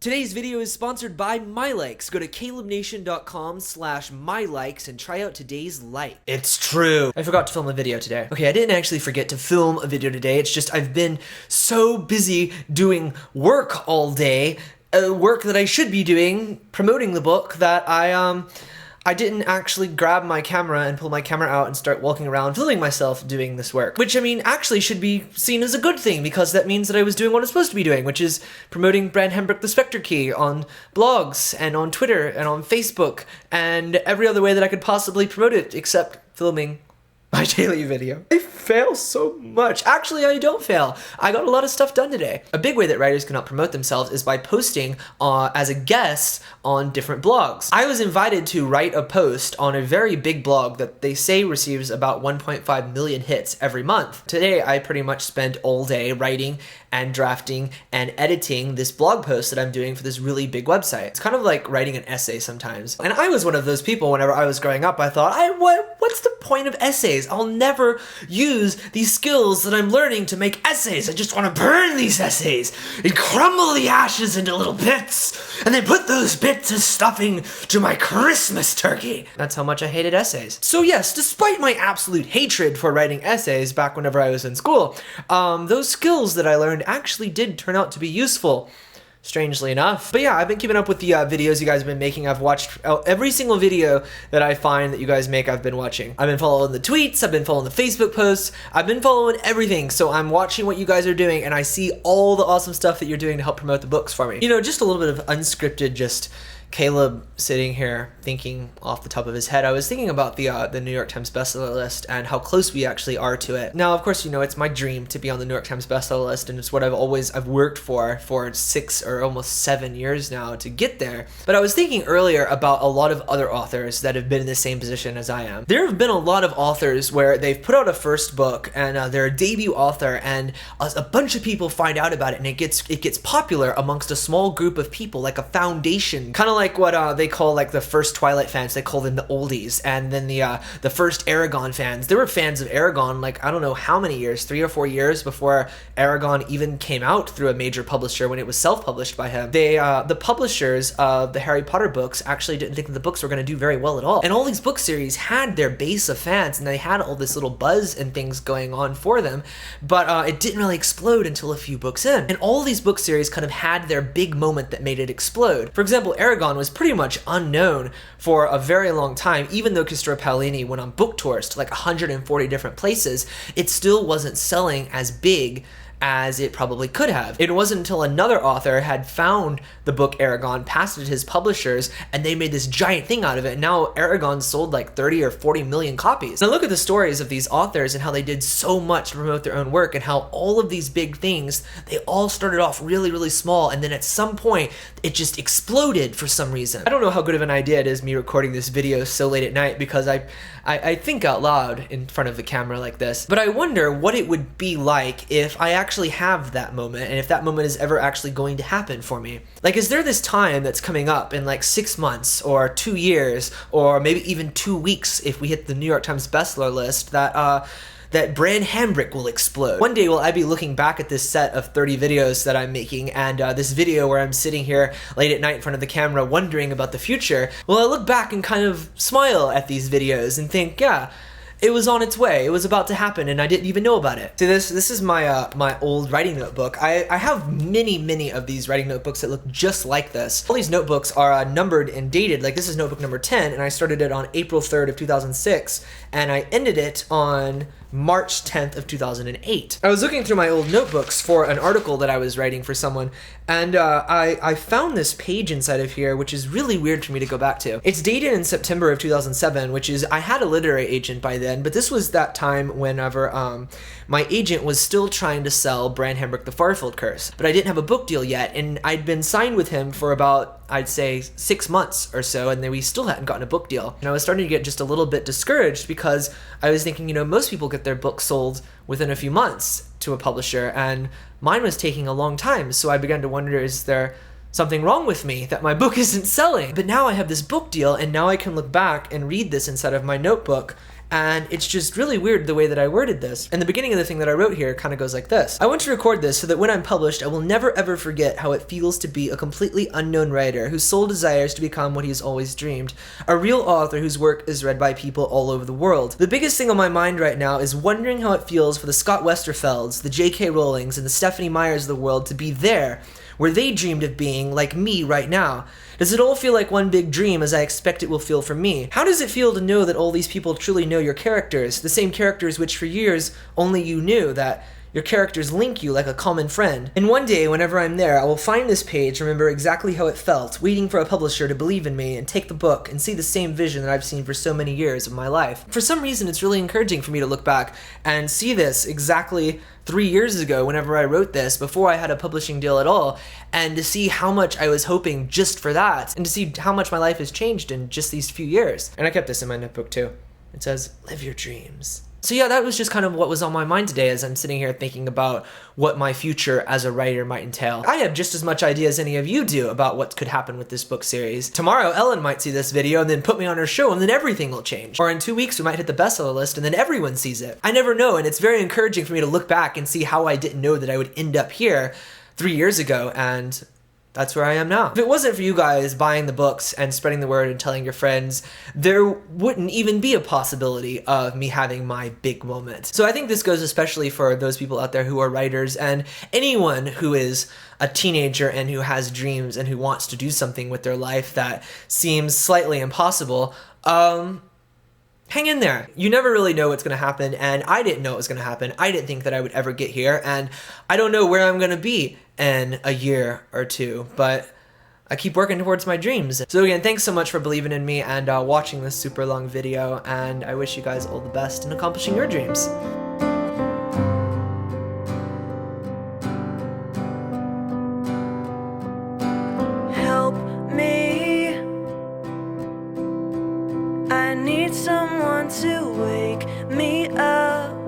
Today's video is sponsored by MyLikes. Go to kalebnation.com/mylikes and try out today's like. It's true. I forgot to film a video today. Okay, I didn't actually forget to film a video today. It's just I've been so busy doing work all day, work that I should be doing, promoting the book, that I didn't actually grab my camera and pull my camera out and start walking around filming myself doing this work. Which, I mean, actually should be seen as a good thing, because that means that I was doing what I was supposed to be doing, which is promoting Bran Hembrook the Spectre Key on blogs and on Twitter and on Facebook and every other way that I could possibly promote it, except filming my daily video. I fail so much. Actually, I don't fail. I got a lot of stuff done today. A big way that writers can help promote themselves is by posting as a guest on different blogs. I was invited to write a post on a very big blog that they say receives about 1.5 million hits every month. Today, I pretty much spent all day writing and drafting and editing this blog post that I'm doing for this really big website. It's kind of like writing an essay sometimes. And I was one of those people. Whenever I was growing up, I thought, what's the point of essays? I'll never use these skills that I'm learning to make essays. I just want to burn these essays and crumble the ashes into little bits and then put those bits as stuffing to my Christmas turkey. That's how much I hated essays. So yes, despite my absolute hatred for writing essays back whenever I was in school, those skills that I learned actually did turn out to be useful, strangely enough. But yeah, I've been keeping up with the videos you guys have been making. I've watched every single video that I find that you guys make. I've been watching. I've been following the tweets, I've been following the Facebook posts, I've been following everything. So I'm watching what you guys are doing, and I see all the awesome stuff that you're doing to help promote the books for me. You know, just a little bit of unscripted, just Kaleb sitting here thinking off the top of his head. I was thinking about the New York Times bestseller list and how close we actually are to it. Now, of course, you know, it's my dream to be on the New York Times bestseller list, and it's what I've worked for 6 or almost 7 years now to get there. But I was thinking earlier about a lot of other authors that have been in the same position as I am. There have been a lot of authors where they've put out a first book and they're a debut author, and a bunch of people find out about it, and it gets popular amongst a small group of people, like a foundation, kind of like what they call like the first Twilight fans. They call them the oldies. And then the first Eragon fans, there were fans of Eragon like I don't know how many years, 3 or 4 years before Eragon even came out through a major publisher when it was self-published by him. The publishers of the Harry Potter books actually didn't think that the books were going to do very well at all. And all these book series had their base of fans, and they had all this little buzz and things going on for them, but it didn't really explode until a few books in. And all these book series kind of had their big moment that made it explode. For example, Eragon was pretty much unknown for a very long time. Even though Christopher Paolini went on book tours to like 140 different places, it still wasn't selling as big as it probably could have. It wasn't until another author had found the book Eragon, passed it to his publishers, and they made this giant thing out of it. And now Eragon sold like 30 or 40 million copies. Now look at the stories of these authors and how they did so much to promote their own work, and how all of these big things, they all started off really, really small, and then at some point it just exploded for some reason. I don't know how good of an idea it is me recording this video so late at night, because I think out loud in front of the camera like this, but I wonder what it would be like if I actually have that moment, and if that moment is ever actually going to happen for me. Like, is there this time that's coming up in like 6 months or 2 years or maybe even 2 weeks if we hit the New York Times bestseller list that Bran Hembrook will explode? One day will I be looking back at this set of 30 videos that I'm making, and this video where I'm sitting here late at night in front of the camera wondering about the future, will I look back and kind of smile at these videos and think, yeah, it was on its way. It was about to happen, and I didn't even know about it. See, this is my my old writing notebook. I have many of these writing notebooks that look just like this. All these notebooks are numbered and dated. Like, this is notebook number 10, and I started it on April 3rd of 2006, and I ended it on March 10th of 2008. I was looking through my old notebooks for an article that I was writing for someone, and I found this page inside of here, which is really weird for me to go back to. It's dated in September of 2007, which is, I had a literary agent by then, but this was that time whenever my agent was still trying to sell Bran Hembrook the Farfield Curse, but I didn't have a book deal yet, and I'd been signed with him for about, I'd say, 6 months or so, and then we still hadn't gotten a book deal. And I was starting to get just a little bit discouraged, because I was thinking, you know, most people get their books sold within a few months to a publisher, and mine was taking a long time. So I began to wonder, is there something wrong with me that my book isn't selling? But now I have this book deal, and now I can look back and read this inside of my notebook And it's just really weird the way that I worded this. And the beginning of the thing that I wrote here kind of goes like this. I want to record this so that when I'm published, I will never ever forget how it feels to be a completely unknown writer whose sole desire is to become what he's always dreamed. A real author whose work is read by people all over the world. The biggest thing on my mind right now is wondering how it feels for the Scott Westerfelds, the J.K. Rowlings, and the Stephanie Meyers of the world to be there, where they dreamed of being, like me right now. Does it all feel like one big dream as I expect it will feel for me? How does it feel to know that all these people truly know your characters, the same characters which for years only you knew, that your characters link you like a common friend? And one day, whenever I'm there, I will find this page, remember exactly how it felt, waiting for a publisher to believe in me and take the book and see the same vision that I've seen for so many years of my life. For some reason, it's really encouraging for me to look back and see this exactly 3 years ago whenever I wrote this, before I had a publishing deal at all, and to see how much I was hoping just for that, and to see how much my life has changed in just these few years. And I kept this in my notebook too. It says, live your dreams. So yeah, that was just kind of what was on my mind today as I'm sitting here thinking about what my future as a writer might entail. I have just as much idea as any of you do about what could happen with this book series. Tomorrow, Ellen might see this video and then put me on her show, and then everything will change. Or in 2 weeks, we might hit the bestseller list and then everyone sees it. I never know, and it's very encouraging for me to look back and see how I didn't know that I would end up here 3 years ago, and that's where I am now. If it wasn't for you guys buying the books and spreading the word and telling your friends, there wouldn't even be a possibility of me having my big moment. So I think this goes especially for those people out there who are writers, and anyone who is a teenager and who has dreams and who wants to do something with their life that seems slightly impossible. Hang in there. You never really know what's going to happen, and I didn't know it was going to happen. I didn't think that I would ever get here, and I don't know where I'm going to be in a year or two, but I keep working towards my dreams. So again, thanks so much for believing in me and watching this super long video, and I wish you guys all the best in accomplishing your dreams. Help me. I need someone to wake me up.